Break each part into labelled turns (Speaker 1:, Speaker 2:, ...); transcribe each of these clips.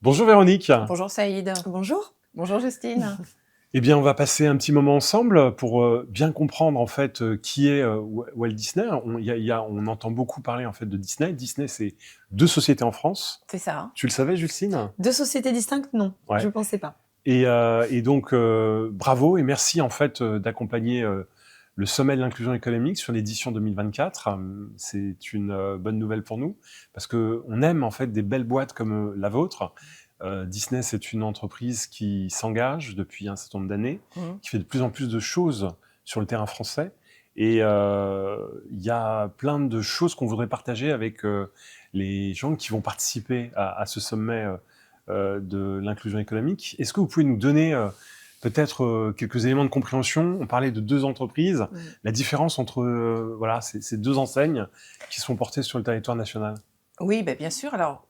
Speaker 1: Bonjour Véronique.
Speaker 2: Bonjour Saïd.
Speaker 3: Bonjour.
Speaker 2: Bonjour Justine.
Speaker 1: Eh bien, on va passer un petit moment ensemble pour bien comprendre en fait qui est Walt Disney. On entend beaucoup parler en fait de Disney. Disney, c'est deux sociétés en France.
Speaker 2: C'est ça.
Speaker 1: Tu le savais, Justine?
Speaker 3: Deux sociétés distinctes, non,
Speaker 1: Ouais.
Speaker 3: je ne pensais pas.
Speaker 1: Et donc, bravo et merci en fait d'accompagner le sommet de l'inclusion économique sur l'édition 2024. C'est une bonne nouvelle pour nous parce que on aime en fait des belles boîtes comme la vôtre. Disney, c'est une entreprise qui s'engage depuis un certain nombre d'années, qui fait de plus en plus de choses sur le terrain français. Et il y a plein de choses qu'on voudrait partager avec les gens qui vont participer à ce sommet de l'inclusion économique. Est-ce que vous pouvez nous donner peut-être quelques éléments de compréhension? On parlait de deux entreprises, la différence entre voilà, ces deux enseignes qui sont portées sur le territoire national.
Speaker 2: Oui, bien sûr. Alors,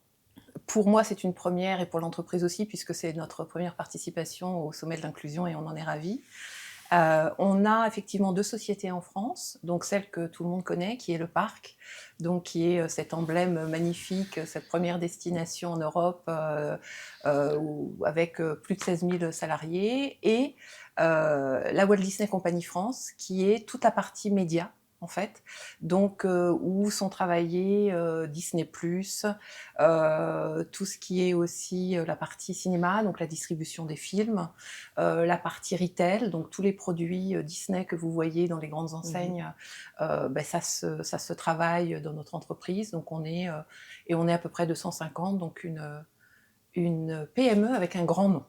Speaker 2: pour moi, c'est une première et pour l'entreprise aussi, puisque c'est notre première participation au sommet de l'inclusion et on en est ravis. On a effectivement deux sociétés en France, donc celle que tout le monde connaît, qui est le Parc, donc qui est cet emblème magnifique, cette première destination en Europe avec plus de 16 000 salariés, et la Walt Disney Company France, qui est toute la partie média, en fait, donc où sont travaillés Disney+, tout ce qui est aussi la partie cinéma, donc la distribution des films, la partie retail, donc tous les produits Disney que vous voyez dans les grandes enseignes, ça se travaille dans notre entreprise, donc on est à peu près 250, donc une PME avec un grand nom.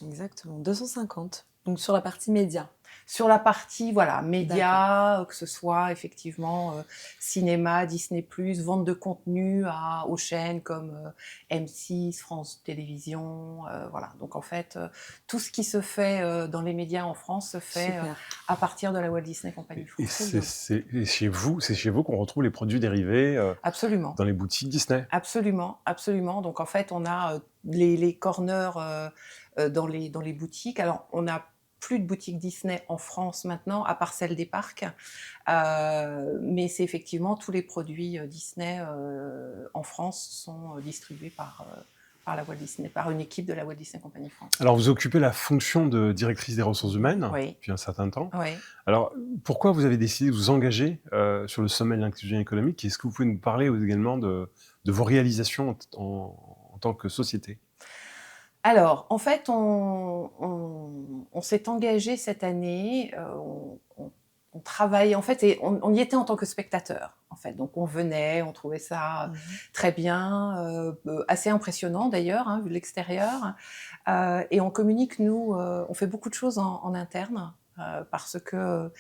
Speaker 3: Exactement, 250. Donc sur la partie média.
Speaker 2: Sur la partie média, que ce soit effectivement cinéma, Disney+, vente de contenu aux chaînes comme M6, France Télévisions, voilà. Donc en fait, tout ce qui se fait dans les médias en France se fait à partir de la Walt Disney Company France.
Speaker 1: Et c'est chez vous qu'on retrouve les produits dérivés
Speaker 2: Absolument.
Speaker 1: Dans les boutiques Disney.
Speaker 2: Absolument, absolument. Donc en fait, on a les corners dans les boutiques. Alors on a plus de boutiques Disney en France maintenant, à part celle des parcs. Mais c'est effectivement tous les produits Disney en France sont distribués par la Walt Disney, par une équipe de la Walt Disney Company France.
Speaker 1: Alors, vous occupez la fonction de directrice des ressources humaines depuis un certain temps.
Speaker 2: Oui.
Speaker 1: Alors, pourquoi vous avez décidé de vous engager sur le sommet de l'inclusion économique? Est-ce que vous pouvez nous parler également de vos réalisations en tant que société?
Speaker 2: Alors, en fait, on s'est engagé cette année, on travaille, en fait, et on y était en tant que spectateur, en fait. Donc, on venait, on trouvait ça très bien, assez impressionnant d'ailleurs, vu de l'extérieur. Et on communique, nous, on fait beaucoup de choses en interne, parce que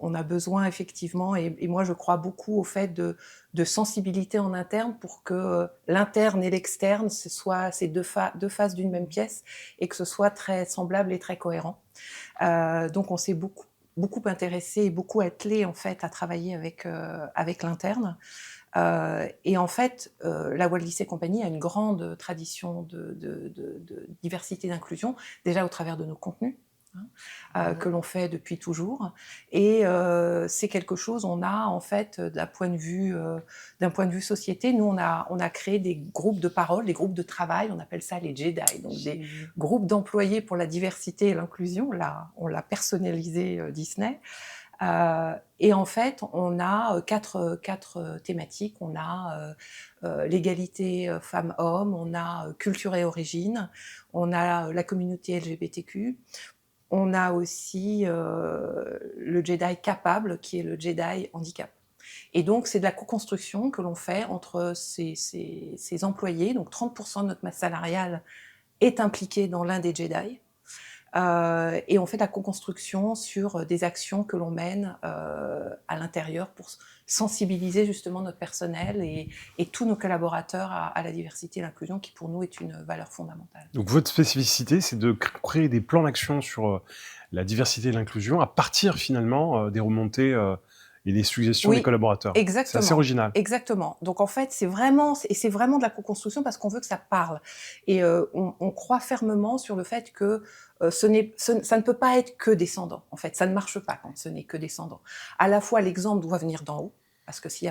Speaker 2: on a besoin effectivement, et moi je crois beaucoup au fait de sensibilité en interne pour que l'interne et l'externe, ce soit ces deux faces d'une même pièce et que ce soit très semblable et très cohérent. Donc on s'est beaucoup intéressé et beaucoup attelé en fait à travailler avec l'interne. Et en fait, la Walt Disney Company a une grande tradition de diversité et d'inclusion, déjà au travers de nos contenus, que l'on fait depuis toujours. Et c'est quelque chose, on a en fait, d'un point de vue société, nous on a créé des groupes de parole, des groupes de travail, on appelle ça les Jedi, donc des groupes d'employés pour la diversité et l'inclusion. Là, on l'a personnalisé Disney. Et en fait, on a quatre thématiques. On a l'égalité femmes-hommes, on a culture et origine, on a la communauté LGBTQ, on a aussi le Jedi capable, qui est le Jedi handicap. Et donc, c'est de la co-construction que l'on fait entre ces employés. Donc, 30% de notre masse salariale est impliquée dans l'un des Jedi. Et on fait de la co-construction sur des actions que l'on mène à l'intérieur pour sensibiliser justement notre personnel et tous nos collaborateurs à la diversité et l'inclusion, qui pour nous est une valeur fondamentale.
Speaker 1: Donc votre spécificité, c'est de créer des plans d'action sur la diversité et l'inclusion à partir finalement des remontées et des suggestions des collaborateurs.
Speaker 2: Exactement.
Speaker 1: C'est assez original.
Speaker 2: Exactement. Donc en fait, c'est vraiment de la co-construction parce qu'on veut que ça parle. Et on croit fermement sur le fait que ça ne peut pas être que descendant. En fait, ça ne marche pas quand ce n'est que descendant. À la fois, l'exemple doit venir d'en haut. Parce que si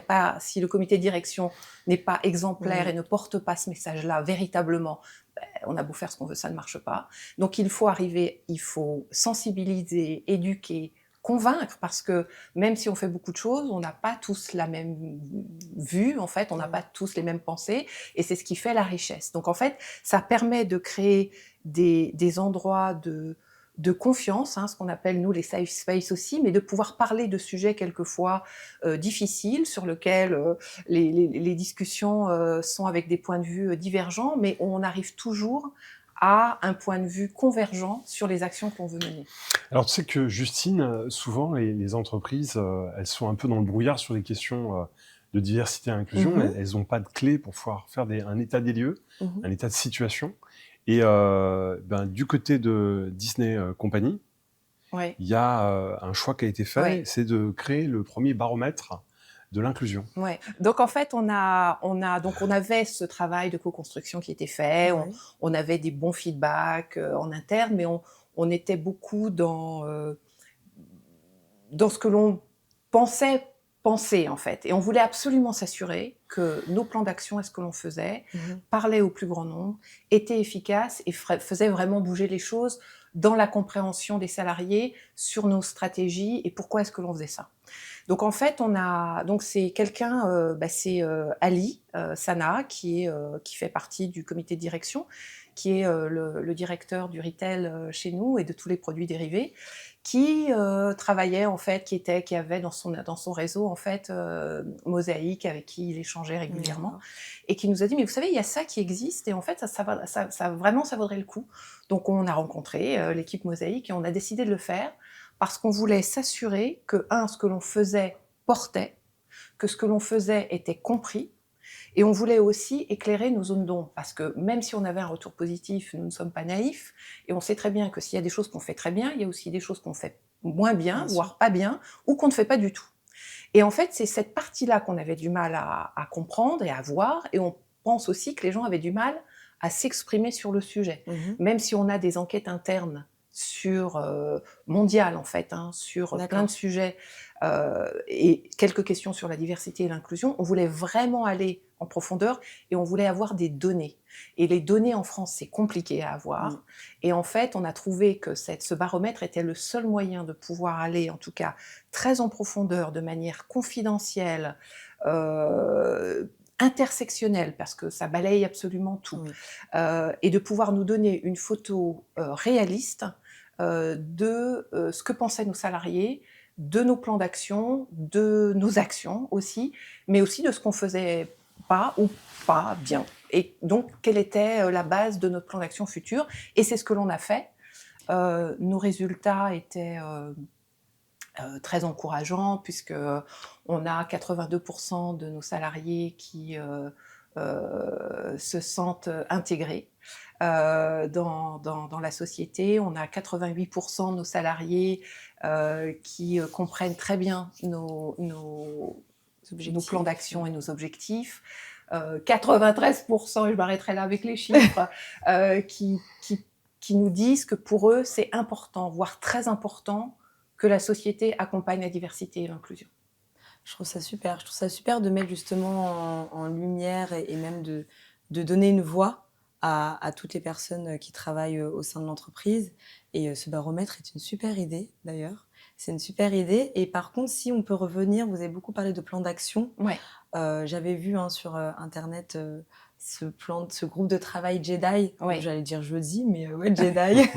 Speaker 2: le comité de direction n'est pas exemplaire et ne porte pas ce message-là véritablement, on a beau faire ce qu'on veut, ça ne marche pas. Donc il faut sensibiliser, éduquer, convaincre, parce que même si on fait beaucoup de choses, on n'a pas tous la même vue, en fait, on n'a pas tous les mêmes pensées, et c'est ce qui fait la richesse. Donc en fait, ça permet de créer des endroits de confiance, ce qu'on appelle nous les safe space aussi, mais de pouvoir parler de sujets quelquefois difficiles, sur lesquels les discussions sont avec des points de vue divergents, mais on arrive toujours à un point de vue convergent sur les actions qu'on veut mener.
Speaker 1: Alors tu sais que Justine, souvent les entreprises, elles sont un peu dans le brouillard sur les questions de diversité et inclusion. Elles n'ont pas de clé pour pouvoir faire un état des lieux, un état de situation. Et du côté de Disney Company, il y a un choix qui a été fait, c'est de créer le premier baromètre de l'inclusion.
Speaker 2: Ouais. Donc en fait, on avait ce travail de co-construction qui était fait, on avait des bons feedbacks en interne, mais on était beaucoup dans ce que l'on pensait penser en fait, et on voulait absolument s'assurer que nos plans d'action et ce que l'on faisait parlaient au plus grand nombre, étaient efficaces et faisaient vraiment bouger les choses dans la compréhension des salariés sur nos stratégies et pourquoi est-ce que l'on faisait ça. Donc en fait, c'est quelqu'un, c'est Ali Sana qui fait partie du comité de direction, qui est le directeur du retail chez nous et de tous les produits dérivés, qui travaillait en fait, qui avait dans son réseau en fait Mosaïque, avec qui il échangeait régulièrement, et qui nous a dit mais vous savez, il y a ça qui existe et en fait ça vraiment ça vaudrait le coup. Donc on a rencontré l'équipe Mosaïque et on a décidé de le faire parce qu'on voulait s'assurer que ce que l'on faisait portait, que ce que l'on faisait était compris. Et on voulait aussi éclairer nos zones d'ombre, parce que même si on avait un retour positif, nous ne sommes pas naïfs, et on sait très bien que s'il y a des choses qu'on fait très bien, il y a aussi des choses qu'on fait moins bien, voire pas bien, ou qu'on ne fait pas du tout. Et en fait, c'est cette partie-là qu'on avait du mal à comprendre et à voir, et on pense aussi que les gens avaient du mal à s'exprimer sur le sujet. Même si on a des enquêtes internes mondiales en fait, sur plein de sujets, et quelques questions sur la diversité et l'inclusion, on voulait vraiment aller en profondeur et on voulait avoir des données. Et les données en France, c'est compliqué à avoir. Et en fait, on a trouvé que ce baromètre était le seul moyen de pouvoir aller, en tout cas, très en profondeur, de manière confidentielle, intersectionnelle, parce que ça balaye absolument tout, et de pouvoir nous donner une photo réaliste de ce que pensaient nos salariés, de nos plans d'action, de nos actions aussi, mais aussi de ce qu'on faisait pas ou pas bien. Et donc, quelle était la base de notre plan d'action futur? Et c'est ce que l'on a fait. Nos résultats étaient très encourageants, puisque on a 82% de nos salariés qui se sentent intégrés dans la société. On a 88% de nos salariés qui comprennent très bien nos plans d'action et nos objectifs. 93%, et je m'arrêterai là avec les chiffres, qui nous disent que pour eux, c'est important, voire très important, que la société accompagne la diversité et l'inclusion.
Speaker 3: Je trouve ça super. Je trouve ça super de mettre justement en lumière et même de donner une voix à toutes les personnes qui travaillent au sein de l'entreprise. Et ce baromètre est une super idée, d'ailleurs. C'est une super idée. Et par contre, si on peut revenir, vous avez beaucoup parlé de plan d'action. J'avais vu sur Internet ce groupe de travail Jedi, j'allais dire jeudi, mais Jedi,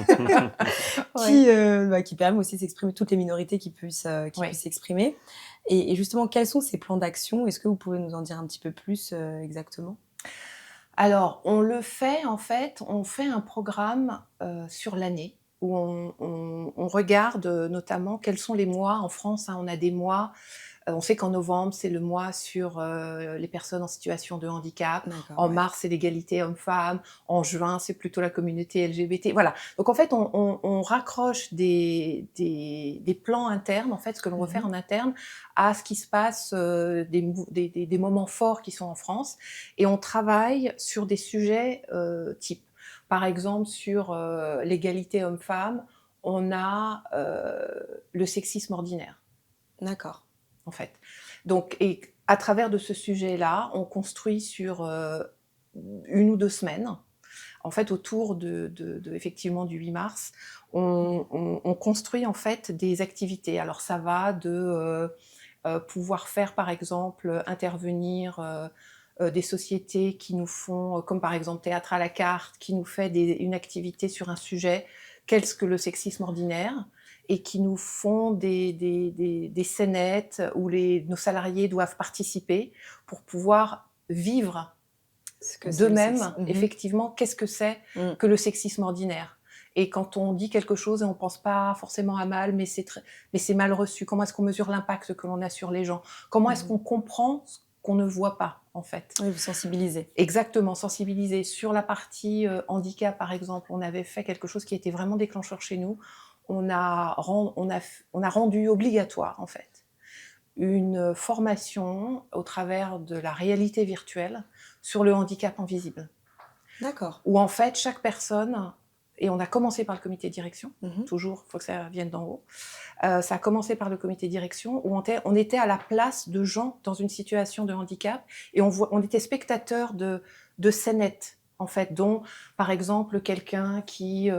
Speaker 3: qui permet aussi de s'exprimer, toutes les minorités qui puissent s'exprimer. Et justement, quels sont ces plans d'action? Est-ce que vous pouvez nous en dire un petit peu plus exactement?
Speaker 2: Alors, on le fait, en fait, on fait un programme sur l'année où on regarde notamment quels sont les mois en France. On a des mois, on sait qu'en novembre, c'est le mois sur les personnes en situation de handicap. En mars, c'est l'égalité homme-femme. En juin, c'est plutôt la communauté LGBT. Voilà. Donc, en fait, on raccroche des plans internes, en fait, ce que l'on veut faire en interne, à ce qui se passe, des moments forts qui sont en France. Et on travaille sur des sujets types. Par exemple, sur l'égalité homme-femme, on a le sexisme ordinaire.
Speaker 3: D'accord.
Speaker 2: en fait. Donc, et à travers de ce sujet-là, on construit sur 1 ou 2 semaines, en fait, autour effectivement du 8 mars, on construit en fait des activités. Alors ça va de pouvoir faire, par exemple, intervenir des sociétés qui nous font, comme par exemple Théâtre à la carte, qui nous fait une activité sur un sujet, qu'est-ce que le sexisme ordinaire, et qui nous font des scénettes où nos salariés doivent participer pour pouvoir vivre
Speaker 3: Ce que c'est le
Speaker 2: d'eux-mêmes,
Speaker 3: sexisme.
Speaker 2: effectivement, qu'est-ce que c'est que le sexisme ordinaire. Et quand on dit quelque chose et on pense pas forcément à mal, mais c'est mal reçu, comment est-ce qu'on mesure l'impact que l'on a sur les gens? Comment est-ce qu'on comprend ce qu'on ne voit pas, en fait?
Speaker 3: Oui, vous sensibilisez.
Speaker 2: Exactement, sensibiliser. Sur la partie handicap, par exemple, on avait fait quelque chose qui était vraiment déclencheur chez nous. On a rendu obligatoire, en fait, une formation au travers de la réalité virtuelle sur le handicap invisible.
Speaker 3: D'accord.
Speaker 2: Où en fait, chaque personne, et on a commencé par le comité de direction,
Speaker 3: Mhm.
Speaker 2: toujours, il faut que ça vienne d'en haut, ça a commencé par le comité de direction, où on était à la place de gens dans une situation de handicap, et on était spectateurs de scénettes, en fait, dont, par exemple, quelqu'un qui...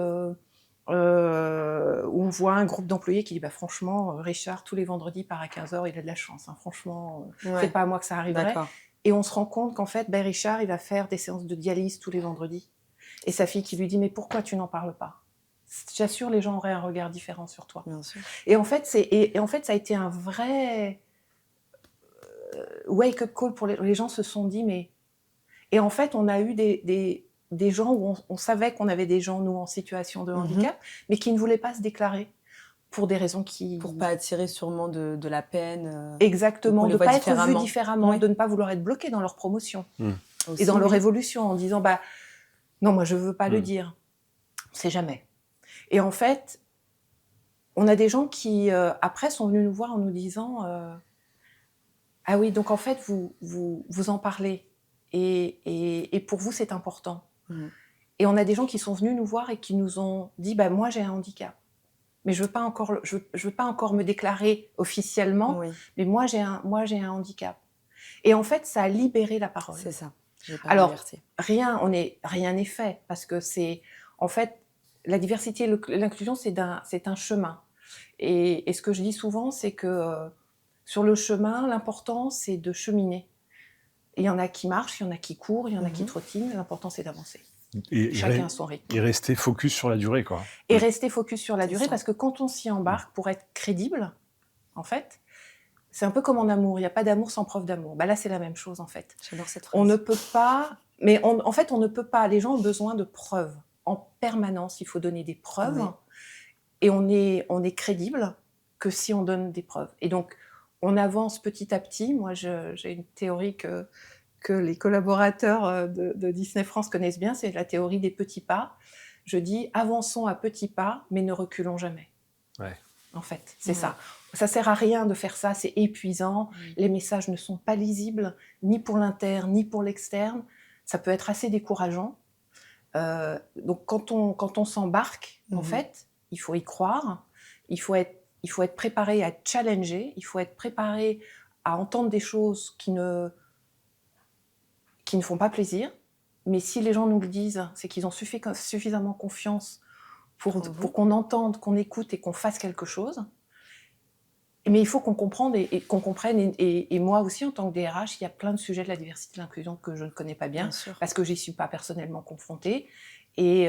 Speaker 2: où on voit un groupe d'employés qui dit franchement, Richard, tous les vendredis part à 15h, il a de la chance. Hein, franchement, c'est pas à moi que ça arriverait.
Speaker 3: D'accord.
Speaker 2: Et on se rend compte qu'en fait, Richard, il va faire des séances de dialyse tous les vendredis. Et sa fille qui lui dit mais pourquoi tu n'en parles pas? J'assure, les gens auraient un regard différent sur toi.
Speaker 3: Bien sûr.
Speaker 2: Et en fait, ça a été un vrai wake-up call pour les gens se sont dit mais... Et en fait, on a eu des gens où on savait qu'on avait des gens, nous, en situation de handicap, mais qui ne voulaient pas se déclarer pour des raisons qui...
Speaker 3: Pour pas attirer sûrement de la peine.
Speaker 2: Exactement, de ne pas être vu différemment,
Speaker 3: oui.
Speaker 2: de ne pas vouloir être bloqué dans leur promotion
Speaker 3: Aussi,
Speaker 2: et dans leur
Speaker 3: oui.
Speaker 2: évolution, en disant non, moi je veux pas le dire, on sait jamais. Et en fait, on a des gens qui après sont venus nous voir en nous disant ah oui, donc en fait vous en parlez et pour vous c'est important. Et on a des gens qui sont venus nous voir et qui nous ont dit moi j'ai un handicap. Mais je veux pas encore me déclarer officiellement, mais moi j'ai un handicap. Et en fait, ça a libéré la parole.
Speaker 3: C'est ça.
Speaker 2: Alors, rien n'est fait, parce que c'est, en fait, la diversité et l'inclusion, c'est un chemin. Et ce que je dis souvent, c'est que sur le chemin, l'important, c'est de cheminer. Il y en a qui marchent, il y en a qui courent, il y en a qui trottinent, l'important, c'est d'avancer. Chacun à son rythme.
Speaker 1: Et rester focus sur la durée, quoi.
Speaker 2: Et rester focus sur la durée, parce que quand on s'y embarque, pour être crédible, en fait, c'est un peu comme en amour. Il n'y a pas d'amour sans preuve d'amour. Là, c'est la même chose, en fait.
Speaker 3: J'adore cette phrase.
Speaker 2: On ne peut pas... Mais en fait, on ne peut pas... Les gens ont besoin de preuves. En permanence, il faut donner des preuves. Et on est crédible que si on donne des preuves. Et donc, on avance petit à petit. Moi, j'ai une théorie que les collaborateurs de Disney France connaissent bien, c'est la théorie des petits pas. Je dis, avançons à petits pas, mais ne reculons jamais.
Speaker 1: Ouais.
Speaker 2: En fait, c'est ça. Ça sert à rien de faire ça, c'est épuisant. Les messages ne sont pas lisibles, ni pour l'interne, ni pour l'externe. Ça peut être assez décourageant. Donc, quand on s'embarque, en fait, il faut y croire. Il faut être préparé à challenger. Il faut être préparé à entendre des choses qui ne font pas plaisir. Mais si les gens nous le disent, c'est qu'ils ont suffisamment confiance pour qu'on entende, qu'on écoute et qu'on fasse quelque chose. Mais il faut qu'on comprenne, et moi aussi, en tant que DRH, il y a plein de sujets de la diversité et de l'inclusion que je ne connais pas bien parce que j'y suis pas personnellement confrontée. Et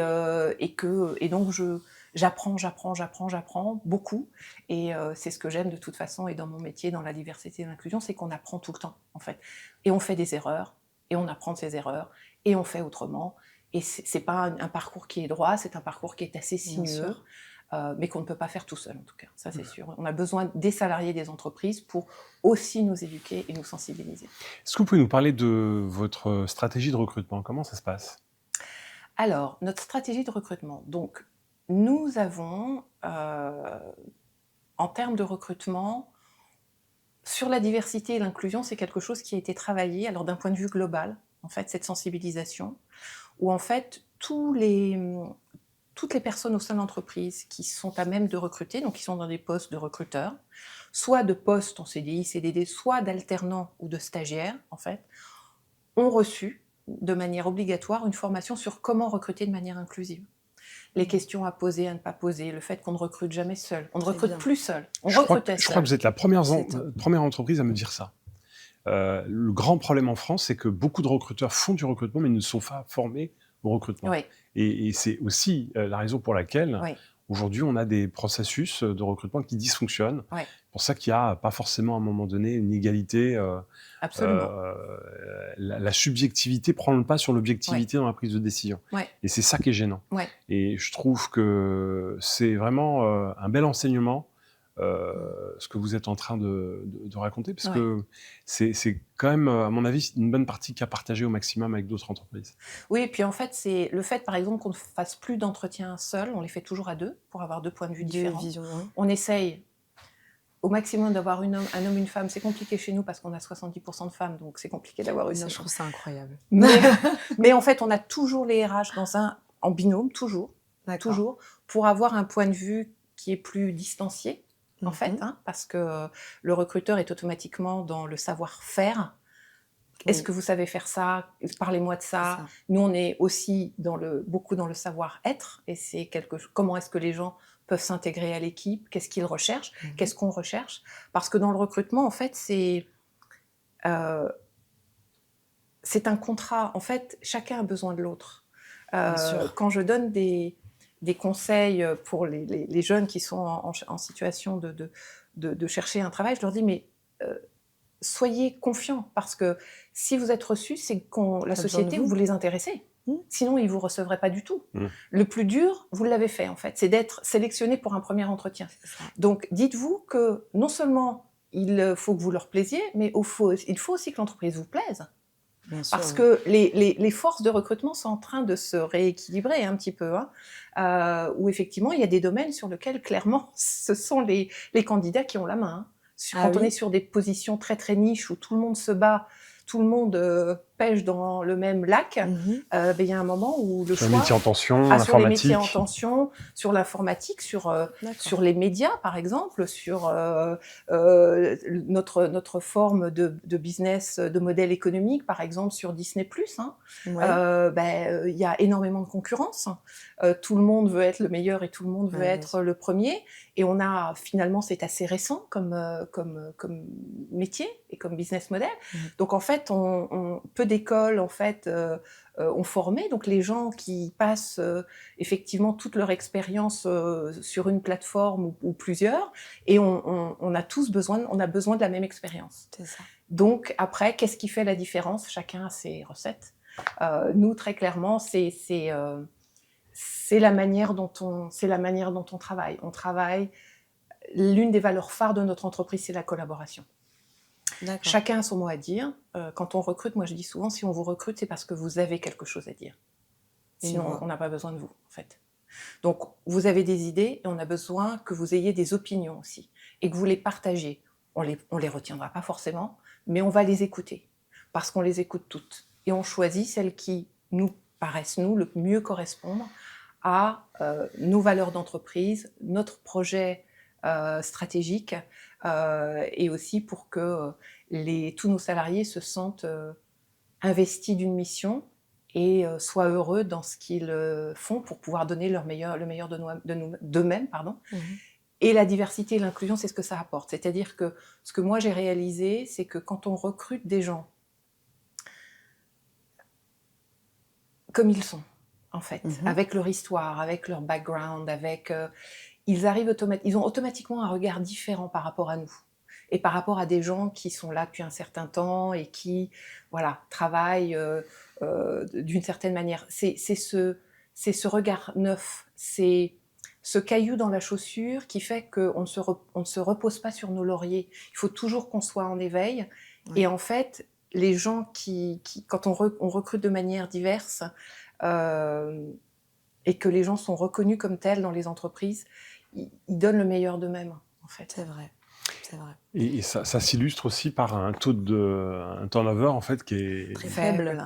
Speaker 2: donc, j'apprends beaucoup. Et c'est ce que j'aime de toute façon, et dans mon métier, dans la diversité et l'inclusion, c'est qu'on apprend tout le temps, en fait. Et on fait des erreurs, et on apprend de ces erreurs, et on fait autrement. Et c'est pas un parcours qui est droit, c'est un parcours qui est assez sinueux. Mais qu'on ne peut pas faire tout seul, en tout cas, ça c'est sûr. On a besoin des salariés des entreprises pour aussi nous éduquer et nous sensibiliser.
Speaker 1: Est-ce que vous pouvez nous parler de votre stratégie de recrutement? Comment ça se passe?
Speaker 2: Alors, notre stratégie de recrutement. Donc, nous avons, en termes de recrutement, sur la diversité et l'inclusion, c'est quelque chose qui a été travaillé, alors d'un point de vue global, en fait, cette sensibilisation, où en fait, toutes les personnes au sein de l'entreprise qui sont à même de recruter, donc qui sont dans des postes de recruteurs, soit de postes en CDI, CDD, soit d'alternants ou de stagiaires, en fait, ont reçu de manière obligatoire une formation sur comment recruter de manière inclusive. Les questions à poser, à ne pas poser, le fait qu'on ne recrute jamais seul. On ne
Speaker 3: Très
Speaker 2: recrute
Speaker 3: bien.
Speaker 2: plus seul. On
Speaker 1: Je crois
Speaker 2: recrutait
Speaker 1: que
Speaker 2: seul.
Speaker 1: vous êtes la première
Speaker 3: C'est top.
Speaker 1: première entreprise à me dire ça. Le grand problème en France, c'est que beaucoup de recruteurs font du recrutement, mais ne sont pas formés au recrutement.
Speaker 2: Oui,
Speaker 1: Et c'est aussi la raison pour laquelle
Speaker 2: oui,
Speaker 1: aujourd'hui on a des processus de recrutement qui dysfonctionnent.
Speaker 2: oui,
Speaker 1: C'est pour ça qu'il n'y a pas forcément à un moment donné une égalité.
Speaker 2: absolument.
Speaker 1: La subjectivité prend le pas sur l'objectivité dans la prise de décision.
Speaker 2: Ouais,
Speaker 1: Et c'est ça qui est gênant.
Speaker 2: ouais.
Speaker 1: Et je trouve que c'est vraiment un bel enseignement, ce que vous êtes en train de raconter, parce
Speaker 2: Ouais.
Speaker 1: que c'est quand même, à mon avis, une bonne partie qu'à partager au maximum avec d'autres entreprises.
Speaker 2: Oui, et puis en fait, c'est le fait, par exemple, qu'on ne fasse plus d'entretiens seuls, on les fait toujours à deux, pour avoir deux points de vue
Speaker 3: Deux
Speaker 2: différents.
Speaker 3: visions. Ouais.
Speaker 2: On essaye au maximum d'avoir un homme, une femme. C'est compliqué chez nous parce qu'on a 70% de femmes, donc c'est compliqué d'avoir
Speaker 3: Non,
Speaker 2: aussi.
Speaker 3: je trouve ça incroyable.
Speaker 2: Mais en fait, on a toujours les RH en binôme, toujours, pour avoir un point de vue qui est plus distancié, en fait, hein, parce que le recruteur est automatiquement dans le savoir-faire. Est-ce
Speaker 3: Oui.
Speaker 2: que vous savez faire ça? Parlez-moi de ça.
Speaker 3: C'est ça.
Speaker 2: Nous, on est aussi beaucoup dans le savoir-être, et c'est comment est-ce que les gens peuvent s'intégrer à l'équipe, qu'est-ce qu'ils recherchent, qu'est-ce qu'on recherche. Parce que dans le recrutement, en fait, c'est un contrat. En fait, chacun a besoin de l'autre.
Speaker 3: Bien sûr.
Speaker 2: Quand je donne des conseils pour les jeunes qui sont en situation de chercher un travail, je leur dis, mais soyez confiants, parce que si vous êtes reçus, c'est que la société, vous les intéressez. Sinon, ils ne vous recevraient pas du tout. Le plus dur, vous l'avez fait, en fait, c'est d'être sélectionné pour un premier entretien. Donc, dites-vous que non seulement il faut que vous leur plaisiez, mais il faut aussi que l'entreprise vous plaise.
Speaker 3: Bien sûr,
Speaker 2: Parce que les forces de recrutement sont en train de se rééquilibrer un petit peu, hein, où effectivement, il y a des domaines sur lesquels, clairement, ce sont les candidats qui ont la main. Hein. Quand on est sur des positions très très niches où tout le monde se bat, tout le monde pêche dans le même lac, il y a un moment où le choix...
Speaker 1: Sur les métiers en tension,
Speaker 2: sur
Speaker 1: l'informatique.
Speaker 2: les métiers en tension, sur l'informatique, sur les médias, par exemple, sur notre forme de business, de modèle économique, par exemple, sur Disney+. Hein. Ouais. Y a énormément de concurrence. Tout le monde veut être le meilleur et tout le monde veut être le premier. Et on a, finalement, c'est assez récent comme métier et comme business model. Donc, en fait, peu d'écoles, en fait, ont formé. Donc, les gens qui passent effectivement toute leur expérience sur une plateforme ou plusieurs, et on a tous besoin de la même expérience.
Speaker 3: C'est ça. Donc,
Speaker 2: après, qu'est-ce qui fait la différence? Chacun a ses recettes. Nous, très clairement, c'est la manière dont on travaille. On travaille. L'une des valeurs phares de notre entreprise, c'est la collaboration. Chacun a son mot à dire. Quand on recrute, moi je dis souvent, si on vous recrute, c'est parce que vous avez quelque chose à dire. Sinon, on n'a pas besoin de vous, en fait. Donc, vous avez des idées et on a besoin que vous ayez des opinions aussi et que vous les partagiez. On les retiendra pas forcément, mais on va les écouter parce qu'on les écoute toutes. Et on choisit celles qui nous paraissent, le mieux correspondre à nos valeurs d'entreprise, notre projet stratégique, et aussi pour que tous nos salariés se sentent investis d'une mission et soient heureux dans ce qu'ils font pour pouvoir donner le meilleur d'eux-mêmes. Et la diversité et l'inclusion, c'est ce que ça apporte. C'est-à-dire que ce que moi j'ai réalisé, c'est que quand on recrute des gens comme ils sont, en fait, avec leur histoire, avec leur background, ils ont automatiquement un regard différent par rapport à nous et par rapport à des gens qui sont là depuis un certain temps et qui, travaillent d'une certaine manière. C'est ce regard neuf, c'est ce caillou dans la chaussure qui fait qu'on ne se repose pas sur nos lauriers. Il faut toujours qu'on soit en éveil. Et en fait, les gens quand on recrute de manière diverse et que les gens sont reconnus comme tels dans les entreprises, ils donnent le meilleur d'eux-mêmes, en fait.
Speaker 3: C'est vrai. C'est vrai.
Speaker 1: Et ça s'illustre aussi par un taux un turnover en fait qui est
Speaker 2: très faible.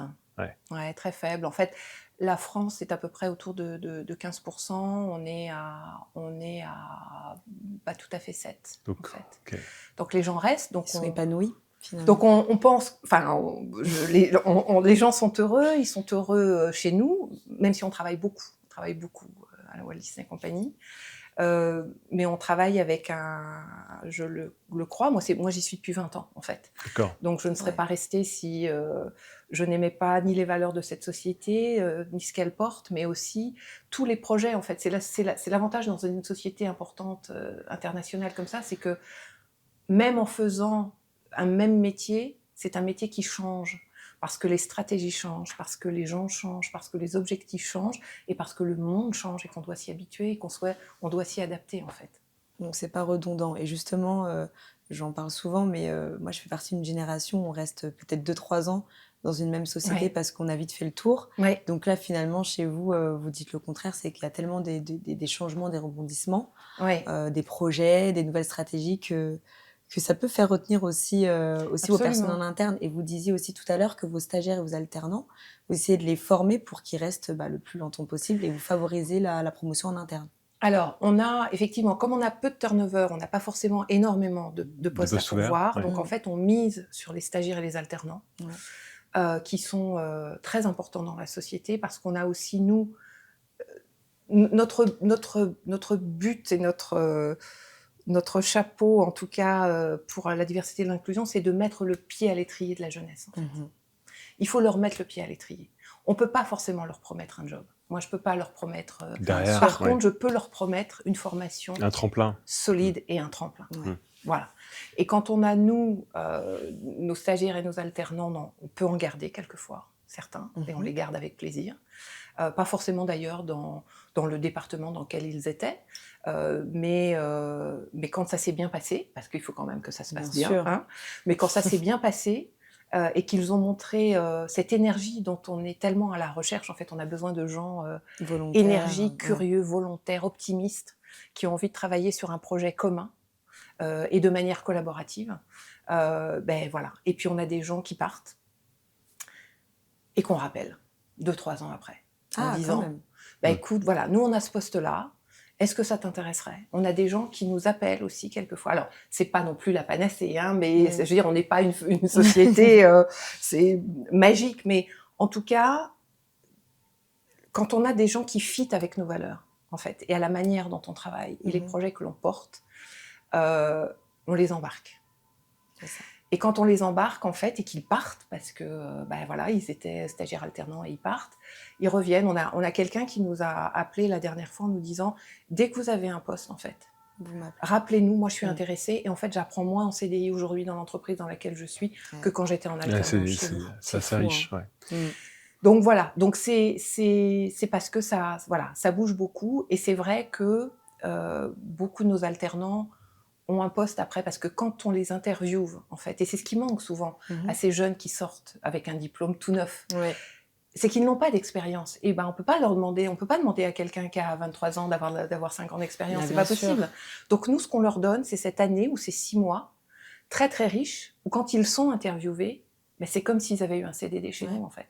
Speaker 2: Ouais, très faible. En fait, La France est à peu près autour de 15%. On est pas tout à fait 7,
Speaker 1: Donc,
Speaker 2: en fait.
Speaker 1: ok.
Speaker 2: Donc les gens restent.
Speaker 3: Ils sont épanouis, finalement.
Speaker 2: Donc on pense, enfin, les gens sont heureux, ils sont heureux chez nous, même si on travaille beaucoup. On travaille beaucoup à la Walt Disney Company. Mais on travaille avec je le crois, moi j'y suis depuis 20 ans en fait.
Speaker 1: D'accord.
Speaker 2: Donc je ne serais pas restée si je n'aimais pas ni les valeurs de cette société, ni ce qu'elle porte, mais aussi tous les projets en fait. C'est l'avantage dans une société importante, internationale comme ça, c'est que même en faisant un même métier, c'est un métier qui change. Parce que les stratégies changent, parce que les gens changent, parce que les objectifs changent, et parce que le monde change et qu'on doit s'y habituer et on doit s'y adapter en fait.
Speaker 3: Donc c'est pas redondant. Et justement, j'en parle souvent, mais moi je fais partie d'une génération où on reste peut-être 2-3 ans dans une même société parce qu'on a vite fait le tour.
Speaker 2: Ouais.
Speaker 3: Donc là, finalement, chez vous, vous dites le contraire, c'est qu'il y a tellement des changements, des rebondissements, des projets, des nouvelles stratégies que ça peut faire retenir aussi vos personnes en interne. Et vous disiez aussi tout à l'heure que vos stagiaires et vos alternants, vous essayez de les former pour qu'ils restent le plus longtemps possible et vous favorisez la promotion en interne.
Speaker 2: Alors, on a effectivement, comme on a peu de turnover, on n'a pas forcément énormément de postes à pourvoir. Donc en fait, on mise sur les stagiaires et les alternants, qui sont très importants dans la société, parce qu'on a aussi, nous, notre but et notre chapeau, en tout cas pour la diversité et l'inclusion, c'est de mettre le pied à l'étrier de la jeunesse. En fait. Il faut leur mettre le pied à l'étrier. On ne peut pas forcément leur promettre un job. Moi, je ne peux pas leur promettre...
Speaker 1: Derrière,
Speaker 2: Par contre, je peux leur promettre une formation
Speaker 1: un tremplin
Speaker 2: solide et un tremplin. Voilà. Et quand on a, nous, nos stagiaires et nos alternants, on peut en garder quelquefois, certains, et on les garde avec plaisir. Pas forcément d'ailleurs dans le département dans lequel ils étaient, mais quand ça s'est bien passé, parce qu'il faut quand même que ça se passe bien, hein, mais quand ça s'est bien passé et qu'ils ont montré cette énergie dont on est tellement à la recherche, en fait on a besoin de gens énergiques, curieux, volontaires, optimistes, qui ont envie de travailler sur un projet commun et de manière collaborative. Voilà. Et puis on a des gens qui partent et qu'on rappelle 2-3 ans après. En disant, écoute, voilà, nous on a ce poste-là, est-ce que ça t'intéresserait? On a des gens qui nous appellent aussi quelquefois. Alors, c'est pas non plus la panacée, hein, mais je veux dire, on n'est pas une société, c'est magique, mais en tout cas, quand on a des gens qui fit avec nos valeurs, en fait, et à la manière dont on travaille, et les projets que l'on porte, on les embarque. C'est ça. Et quand on les embarque, en fait, et qu'ils partent, parce que, voilà, ils étaient stagiaires alternants et ils partent, ils reviennent. On a quelqu'un qui nous a appelé la dernière fois en nous disant, dès que vous avez un poste, en fait, rappelez-nous, moi je suis intéressée, et en fait, j'apprends moins en CDI aujourd'hui dans l'entreprise dans laquelle je suis que quand j'étais en alternance.
Speaker 1: C'est riche,
Speaker 2: Donc voilà, donc c'est parce que ça bouge beaucoup, et c'est vrai que beaucoup de nos alternants ont un poste après, parce que quand on les interviewe, en fait, et c'est ce qui manque souvent à ces jeunes qui sortent avec un diplôme tout neuf, c'est qu'ils n'ont pas d'expérience. Et on peut pas demander à quelqu'un qui a 23 ans d'avoir 5 ans d'expérience, c'est pas possible. Donc nous, ce qu'on leur donne, c'est cette année ou ces 6 mois, très très riches, où quand ils sont interviewés, c'est comme s'ils avaient eu un CDD chez nous, en fait.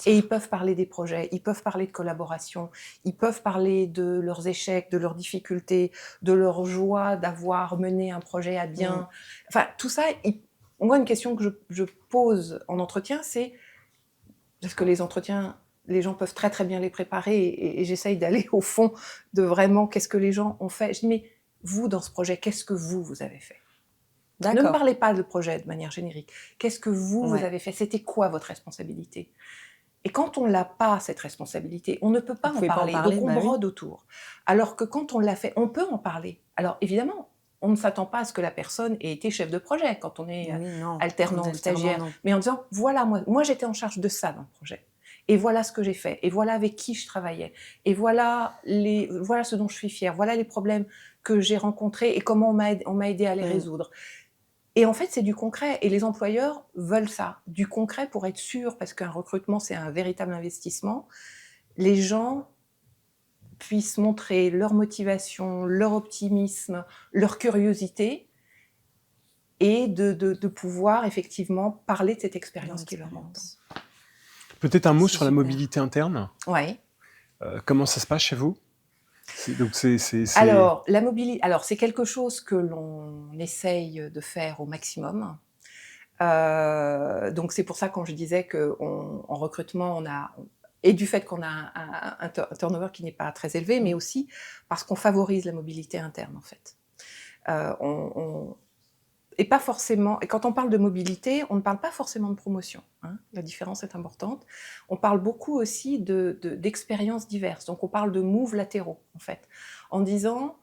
Speaker 2: Et ils peuvent parler des projets, ils peuvent parler de collaboration, ils peuvent parler de leurs échecs, de leurs difficultés, de leur joie d'avoir mené un projet à bien. Enfin, tout ça, moi, une question que je pose en entretien, c'est, parce que les entretiens, les gens peuvent très très bien les préparer, et j'essaye d'aller au fond de vraiment qu'est-ce que les gens ont fait. Je dis, mais vous, dans ce projet, qu'est-ce que vous avez fait? Ne me parlez pas de projet de manière générique. Qu'est-ce que vous avez fait? C'était quoi votre responsabilité? Et quand on l'a pas, cette responsabilité, on ne peut pas en parler. Donc on brode autour. Alors que quand on l'a fait, on peut en parler. Alors évidemment, on ne s'attend pas à ce que la personne ait été chef de projet quand on est alternant ou stagiaire. Mais en disant, voilà, moi j'étais en charge de ça dans le projet. Et voilà ce que j'ai fait. Et voilà avec qui je travaillais. Et voilà ce dont je suis fière. Voilà les problèmes que j'ai rencontrés et comment on m'a aidé à les résoudre. Et en fait, c'est du concret. Et les employeurs veulent ça, du concret, pour être sûr, parce qu'un recrutement, c'est un véritable investissement. Les gens puissent montrer leur motivation, leur optimisme, leur curiosité, et de pouvoir effectivement parler de cette expérience qui leur manque.
Speaker 1: Peut-être un mot
Speaker 3: C'est
Speaker 1: sur la
Speaker 3: super.
Speaker 1: mobilité interne.
Speaker 2: Ouais.
Speaker 1: Comment ça se passe chez vous? Donc
Speaker 2: Alors, alors c'est quelque chose que l'on essaye de faire au maximum. Donc c'est pour ça quand je disais qu'en recrutement, et du fait qu'on a un turnover qui n'est pas très élevé, mais aussi parce qu'on favorise la mobilité interne en fait. Et pas forcément. Et quand on parle de mobilité, on ne parle pas forcément de promotion. Hein, la différence est importante. On parle beaucoup aussi d'expériences diverses. Donc on parle de moves latéraux en fait, en disant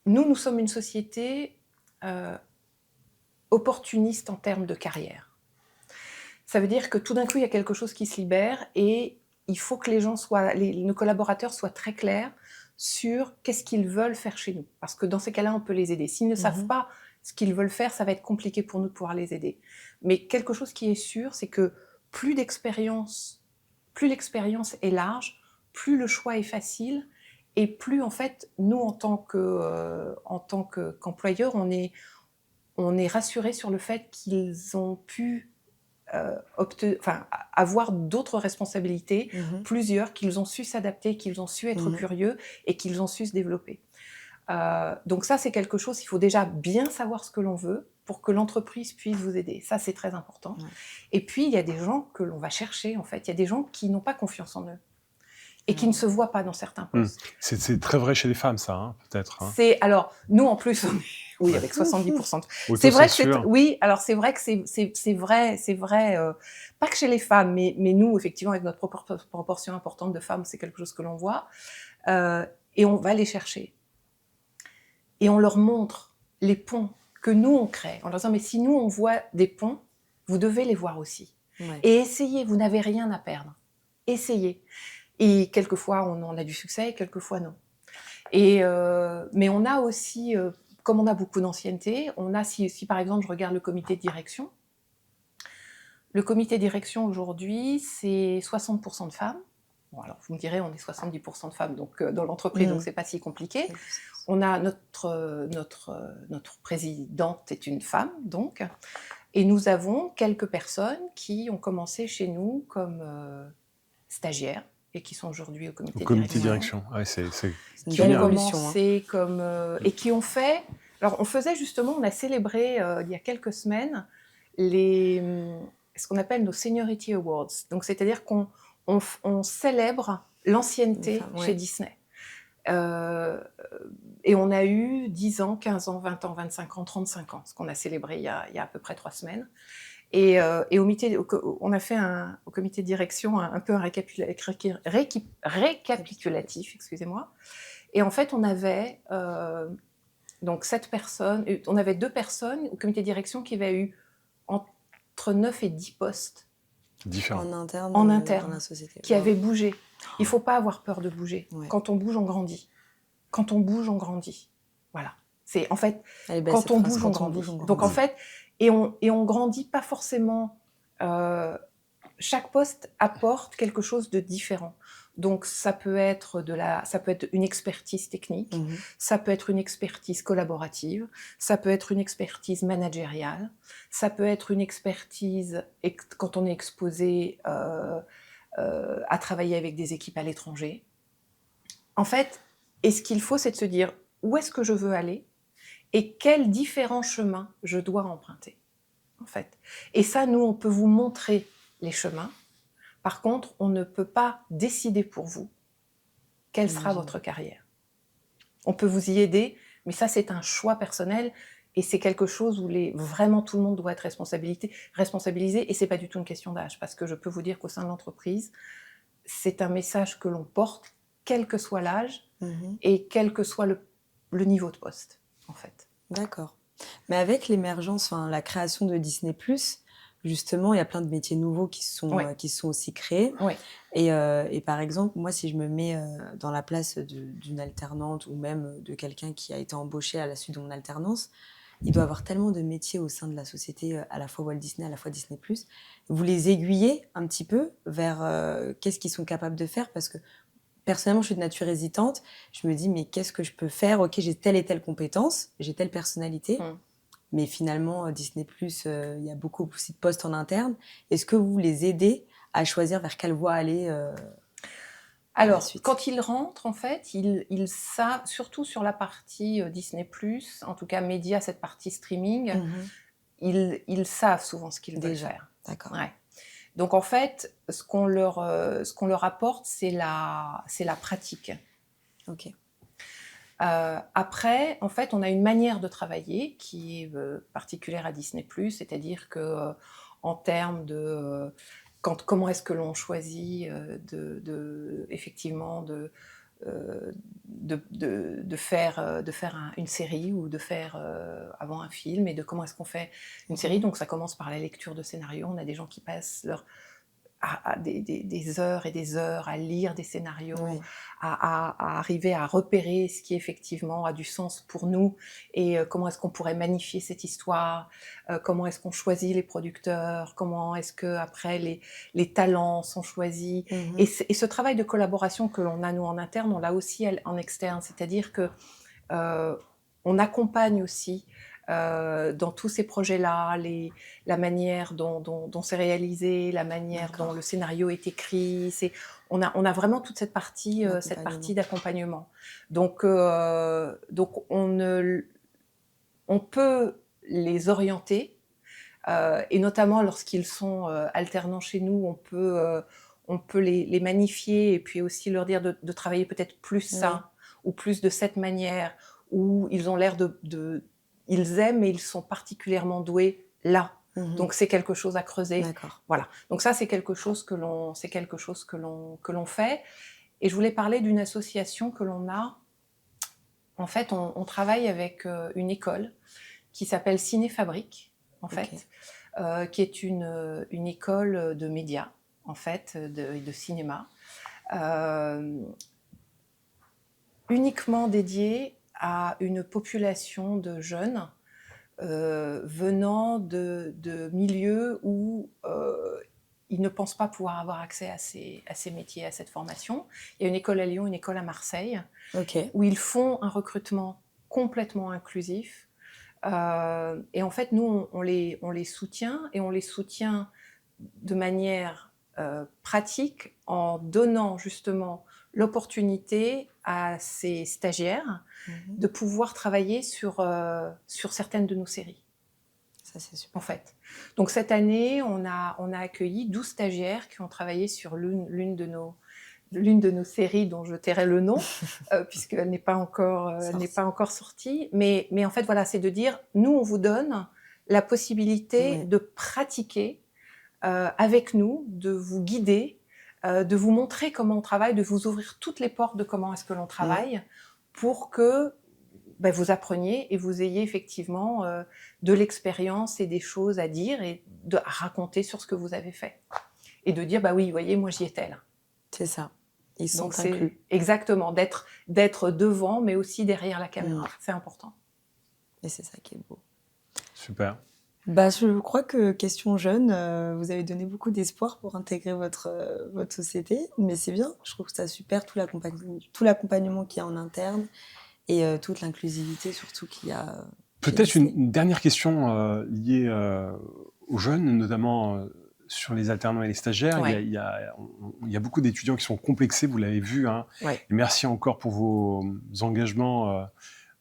Speaker 2: nous sommes une société opportuniste en termes de carrière. Ça veut dire que tout d'un coup, il y a quelque chose qui se libère et il faut que nos collaborateurs soient très clairs sur qu'est-ce qu'ils veulent faire chez nous. Parce que dans ces cas-là, on peut les aider. S'ils ne savent pas ce qu'ils veulent faire, ça va être compliqué pour nous de pouvoir les aider. Mais quelque chose qui est sûr, c'est que plus l'expérience est large, plus le choix est facile et plus, en fait, nous, en tant qu'employeurs, on est rassurés sur le fait qu'ils ont pu avoir d'autres responsabilités, plusieurs, qu'ils ont su s'adapter, qu'ils ont su être curieux et qu'ils ont su se développer. Donc ça, c'est quelque chose, il faut déjà bien savoir ce que l'on veut pour que l'entreprise puisse vous aider. Ça, c'est très important. Ouais. Et puis, il y a des gens que l'on va chercher, en fait. Il y a des gens qui n'ont pas confiance en eux et qui ne se voient pas dans certains postes.
Speaker 1: C'est très vrai chez les femmes, ça, hein, peut-être. Hein.
Speaker 2: Alors, nous, en plus, oui, avec 70%.
Speaker 1: C'est vrai
Speaker 2: que oui, alors c'est vrai que c'est vrai, pas que chez les femmes, mais nous, effectivement, avec notre proportion importante de femmes, c'est quelque chose que l'on voit. Et on va les chercher. Et on leur montre les ponts que nous, on crée. En leur disant, mais si nous, on voit des ponts, vous devez les voir aussi. Ouais. Et essayez, vous n'avez rien à perdre. Essayez. Et quelquefois, on a du succès, et quelquefois, non. Mais on a aussi, comme on a beaucoup d'ancienneté, on a, si par exemple, je regarde le comité de direction, le comité de direction aujourd'hui, c'est 60% de femmes. Bon, alors, vous me direz, on est 70% de femmes donc, dans l'entreprise, donc c'est pas si compliqué. On a notre présidente est une femme, donc, et nous avons quelques personnes qui ont commencé chez nous comme stagiaires et qui sont aujourd'hui au comité
Speaker 1: de direction. Ouais, c'est
Speaker 2: qui ont commencé comme et qui ont fait. Alors, on a célébré il y a quelques semaines ce qu'on appelle nos Seniority Awards. Donc, c'est-à-dire qu'on célèbre l'ancienneté chez Disney. Et on a eu 10 ans, 15 ans, 20 ans, 25 ans, 35 ans, ce qu'on a célébré il y a à peu près 3 semaines. Et on a fait au comité de direction un peu un récapitulatif, excusez-moi. Et en fait, on avait donc 7 personnes, on avait 2 personnes au comité de direction qui avaient eu entre 9 et 10 postes
Speaker 1: différents
Speaker 2: en interne dans la société, qui avaient bougé. Il ne faut pas avoir peur de bouger. Ouais. Quand on bouge, on grandit. Quand on bouge, on grandit. Voilà. C'est en fait, quand on bouge, on grandit. Donc en fait, et on grandit pas forcément. Chaque poste apporte quelque chose de différent. Donc ça peut être une expertise technique, ça peut être une expertise collaborative, ça peut être une expertise managériale, ça peut être une expertise quand on est exposé à travailler avec des équipes à l'étranger. En fait, et ce qu'il faut, c'est de se dire où est-ce que je veux aller et quels différents chemins je dois emprunter, en fait. Et ça, nous, on peut vous montrer les chemins. Par contre, on ne peut pas décider pour vous quelle sera votre carrière. On peut vous y aider, mais ça, c'est un choix personnel et c'est quelque chose où vraiment tout le monde doit être responsabilisé et c'est pas du tout une question d'âge parce que je peux vous dire qu'au sein de l'entreprise, c'est un message que l'on porte, quel que soit l'âge et quel que soit le niveau de poste, en fait.
Speaker 3: D'accord. Mais avec l'émergence, la création de Disney+, justement, il y a plein de métiers nouveaux qui sont aussi créés.
Speaker 2: Oui.
Speaker 3: Et par exemple, moi, si je me mets dans la place d'une alternante ou même de quelqu'un qui a été embauché à la suite de mon alternance, il doit y avoir tellement de métiers au sein de la société, à la fois Walt Disney, à la fois Disney+. Vous les aiguillez un petit peu vers qu'est-ce qu'ils sont capables de faire parce que personnellement, je suis de nature hésitante. Je me dis, mais qu'est-ce que je peux faire ? Ok, j'ai telle et telle compétence, j'ai telle personnalité. Mais finalement, Disney+, il y a beaucoup aussi de postes en interne. Est-ce que vous les aidez à choisir vers quelle voie aller
Speaker 2: Alors,
Speaker 3: suite.
Speaker 2: quand ils rentrent, en fait, ils savent, surtout sur la partie Disney+, en tout cas média, cette partie streaming, ils savent souvent ce qu'ils veulent
Speaker 3: Déjà,
Speaker 2: faire.
Speaker 3: d'accord.
Speaker 2: Ouais. Donc, en fait, ce qu'on leur apporte, c'est la pratique.
Speaker 3: Ok.
Speaker 2: Après, en fait, on a une manière de travailler qui est particulière à Disney+, c'est-à-dire que en termes de comment est-ce que l'on choisit effectivement de faire une série ou de faire avant un film, et de comment est-ce qu'on fait une série. Donc ça commence par la lecture de scénario. On a des gens qui passent des heures et des heures à lire des scénarios,
Speaker 3: Oui.
Speaker 2: à arriver à repérer ce qui effectivement a du sens pour nous, et comment est-ce qu'on pourrait magnifier cette histoire, comment est-ce qu'on choisit les producteurs, comment est-ce que après les talents sont choisis. Et ce travail de collaboration que l'on a nous en interne, on l'a aussi en externe, c'est-à-dire que on accompagne aussi dans tous ces projets-là, la manière dont c'est réalisé, la manière dont le scénario est écrit. On a vraiment toute cette partie d'accompagnement. Donc on peut les orienter, et notamment lorsqu'ils sont alternants chez nous, on peut les magnifier, et puis aussi leur dire de travailler peut-être plus ça, ou plus de cette manière, où ils ont l'air ils aiment et ils sont particulièrement doués là. Donc c'est quelque chose à creuser.
Speaker 3: D'accord.
Speaker 2: Voilà. Donc ça, c'est quelque chose que l'on fait. Et je voulais parler d'une association que l'on a. En fait, on travaille avec une école qui s'appelle Cinéfabrique, en fait, qui est une école de médias, en fait, de cinéma, uniquement dédiée à une population de jeunes venant de milieux où ils ne pensent pas pouvoir avoir accès à ces métiers, à cette formation. Il y a une école à Lyon, une école à Marseille, où ils font un recrutement complètement inclusif. Et en fait, nous, on les soutient, et on les soutient de manière pratique, en donnant justement l'opportunité à ces stagiaires de pouvoir travailler sur certaines de nos séries.
Speaker 3: Ça, c'est super.
Speaker 2: En fait. Donc cette année, on a accueilli 12 stagiaires qui ont travaillé sur l'une de nos séries, dont je tairai le nom, puisqu'elle n'est pas encore sortie. Mais en fait, voilà, c'est de dire, nous, on vous donne la possibilité de pratiquer avec nous, de vous guider, de vous montrer comment on travaille, de vous ouvrir toutes les portes de comment est-ce que l'on travaille, pour que vous appreniez et vous ayez effectivement de l'expérience et des choses à dire et à raconter sur ce que vous avez fait. Et de dire, oui, vous voyez, moi j'y étais là.
Speaker 3: C'est ça. Ils sont
Speaker 2: Donc,
Speaker 3: inclus.
Speaker 2: Exactement, d'être devant, mais aussi derrière la caméra. C'est important.
Speaker 3: Et c'est ça qui est beau.
Speaker 1: Super.
Speaker 3: Je crois que question jeune, vous avez donné beaucoup d'espoir pour intégrer votre société, mais c'est bien. Je trouve que c'est super, tout l'accompagnement qu'il y a en interne, et toute l'inclusivité surtout qu'il y a.
Speaker 1: Peut-être une dernière question liée aux jeunes, notamment sur les alternants et les stagiaires.
Speaker 2: Ouais.
Speaker 1: Il y a beaucoup d'étudiants qui sont complexés, vous l'avez vu. Hein.
Speaker 2: Ouais.
Speaker 1: Et merci encore pour vos engagements.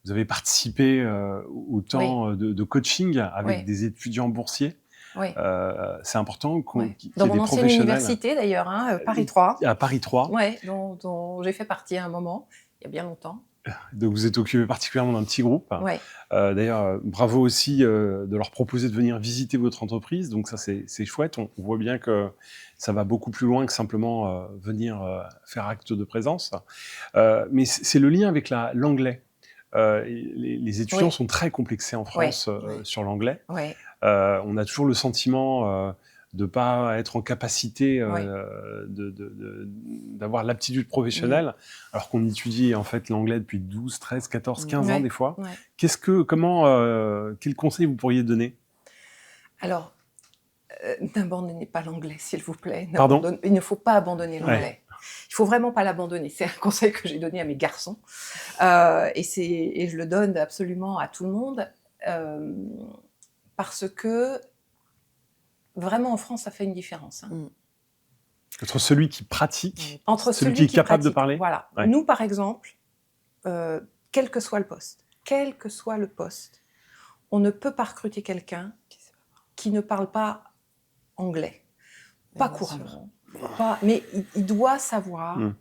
Speaker 1: Vous avez participé au temps de coaching avec des étudiants boursiers.
Speaker 2: Oui.
Speaker 1: C'est important qu'il y ait des professionnels.
Speaker 2: Dans mon ancienne université d'ailleurs, Paris 3.
Speaker 1: À Paris 3.
Speaker 2: Ouais, dont j'ai fait partie à un moment, il y a bien longtemps.
Speaker 1: Donc vous êtes occupé particulièrement d'un petit groupe.
Speaker 2: Ouais.
Speaker 1: D'ailleurs, bravo aussi de leur proposer de venir visiter votre entreprise. Donc ça, c'est chouette. On voit bien que ça va beaucoup plus loin que simplement venir faire acte de présence. Mais c'est le lien avec l'anglais. Les étudiants sont très complexés en France sur l'anglais.
Speaker 2: Ouais.
Speaker 1: On a toujours le sentiment de ne pas être en capacité d'avoir l'aptitude professionnelle, alors qu'on étudie en fait l'anglais depuis 12, 13, 14, 15 ans des fois. Quel conseil vous pourriez donner?
Speaker 2: Alors, n'abandonnez pas l'anglais, s'il vous plaît.
Speaker 1: Pardon?
Speaker 2: Il ne faut pas abandonner l'anglais. Il faut vraiment pas l'abandonner. C'est un conseil que j'ai donné à mes garçons, et je le donne absolument à tout le monde, parce que vraiment en France, ça fait une différence.
Speaker 1: Entre celui qui pratique,
Speaker 2: Entre
Speaker 1: celui qui est capable de
Speaker 2: pratique,
Speaker 1: parler.
Speaker 2: Voilà.
Speaker 1: Ouais.
Speaker 2: Nous, par exemple, quel que soit le poste, on ne peut pas recruter quelqu'un qui ne parle pas anglais. Pas
Speaker 3: Bien
Speaker 2: couramment. Mais il doit savoir
Speaker 1: Mm.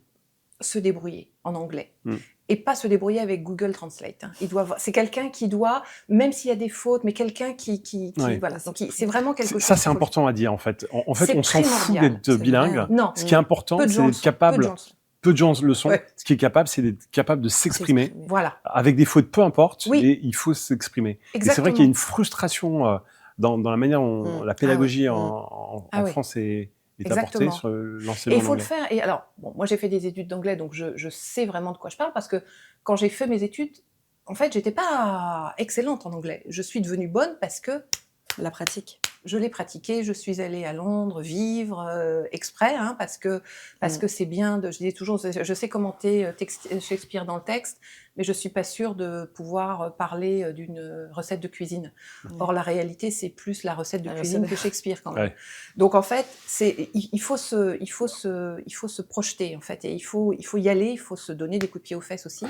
Speaker 2: se débrouiller en anglais.
Speaker 1: Mm.
Speaker 2: Et pas se débrouiller avec Google Translate. Hein. C'est quelqu'un qui doit, même s'il y a des fautes, mais quelqu'un qui
Speaker 1: Ouais.
Speaker 2: voilà. Donc, c'est vraiment quelque chose.
Speaker 1: Ça, c'est important à dire, en fait. En fait,
Speaker 2: C'est
Speaker 1: on s'en fout
Speaker 2: primordial.
Speaker 1: d'être
Speaker 3: C'est
Speaker 1: bilingue.
Speaker 3: vrai.
Speaker 2: Non.
Speaker 1: Ce qui est important,
Speaker 2: Peu de
Speaker 1: c'est
Speaker 2: gens le
Speaker 1: d'être
Speaker 2: sont.
Speaker 1: capable. Peu de gens le sont.
Speaker 2: Ouais.
Speaker 1: Ce qui est capable, c'est d'être capable de s'exprimer.
Speaker 2: Voilà.
Speaker 1: Avec des fautes, peu importe,
Speaker 2: Oui.
Speaker 1: et il faut s'exprimer. Et c'est
Speaker 2: Exactement.
Speaker 1: vrai qu'il y a une frustration dans la manière dont la pédagogie en France est apportée
Speaker 2: Exactement.
Speaker 1: sur l'enseignement
Speaker 2: Et il faut
Speaker 1: d'anglais.
Speaker 2: le faire. Et alors, bon, moi j'ai fait des études d'anglais, donc je sais vraiment de quoi je parle, parce que quand j'ai fait mes études, en fait, j'étais pas excellente en anglais. Je suis devenue bonne parce que
Speaker 3: La pratique.
Speaker 2: je l'ai pratiqué. Je suis allée à Londres vivre exprès, hein, parce que c'est bien. Je dis toujours, je sais commenter Shakespeare dans le texte, mais je suis pas sûre de pouvoir parler d'une recette de cuisine. Or, la réalité, c'est plus la recette de cuisine que Shakespeare quand même.
Speaker 1: Ouais.
Speaker 2: Donc en fait, il faut se projeter en fait, et il faut y aller, il faut se donner des coups de pied aux fesses aussi.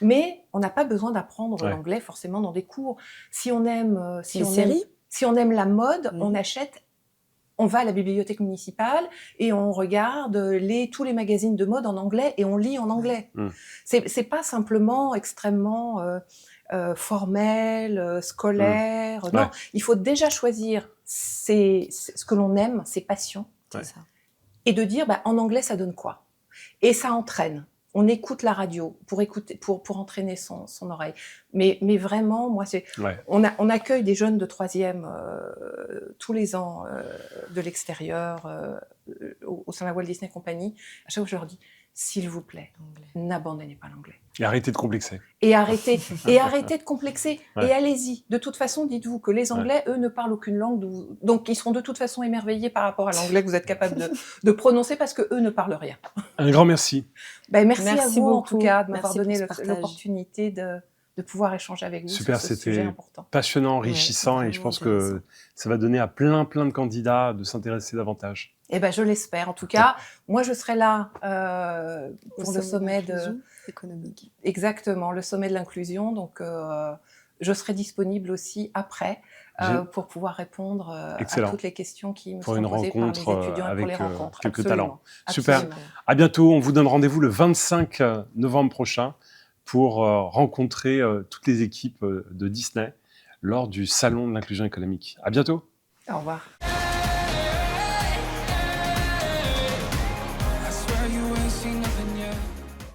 Speaker 2: Mais on n'a pas besoin d'apprendre l'anglais forcément dans des cours. Si on aime, si on aime la mode, on va à la bibliothèque municipale et on regarde tous les magazines de mode en anglais et on lit en anglais. C'est pas simplement extrêmement formel, scolaire. Non, il faut déjà choisir ce que l'on aime, ses passions, et de dire en anglais ça donne quoi. Et ça entraîne. On écoute la radio pour entraîner son oreille. Mais vraiment, moi, on accueille des jeunes de 3e tous les ans de l'extérieur au sein de la Walt Disney Company. À chaque fois, je leur dis, s'il vous plaît, n'abandonnez pas l'anglais.
Speaker 1: Et arrêtez de complexer.
Speaker 2: Et arrêtez de complexer. Et allez-y. De toute façon, dites-vous que les Anglais, eux, ne parlent aucune langue. Donc, ils seront de toute façon émerveillés par rapport à l'anglais que vous êtes capable de prononcer, parce que eux ne parlent rien.
Speaker 1: Un grand merci.
Speaker 2: Merci à vous,
Speaker 3: beaucoup.
Speaker 2: en tout cas, de m'avoir donné
Speaker 3: pour
Speaker 2: l'opportunité de pouvoir échanger avec vous
Speaker 1: Super,
Speaker 2: sur ce sujet important.
Speaker 1: Passionnant, enrichissant, et je pense que ça va donner à plein de candidats de s'intéresser davantage.
Speaker 2: Je l'espère. En tout cas, moi, je serai là pour le sommet
Speaker 3: économique.
Speaker 2: Exactement, le sommet de l'inclusion. Donc, je serai disponible aussi après pour pouvoir répondre à toutes les questions qui me sont posées par les étudiants et pour les rencontres.
Speaker 1: Quelques
Speaker 2: Absolument.
Speaker 1: talents. Super. À bientôt. On vous donne rendez-vous le 25 novembre prochain pour rencontrer toutes les équipes de Disney lors du Salon de l'inclusion économique. À bientôt.
Speaker 2: Au revoir.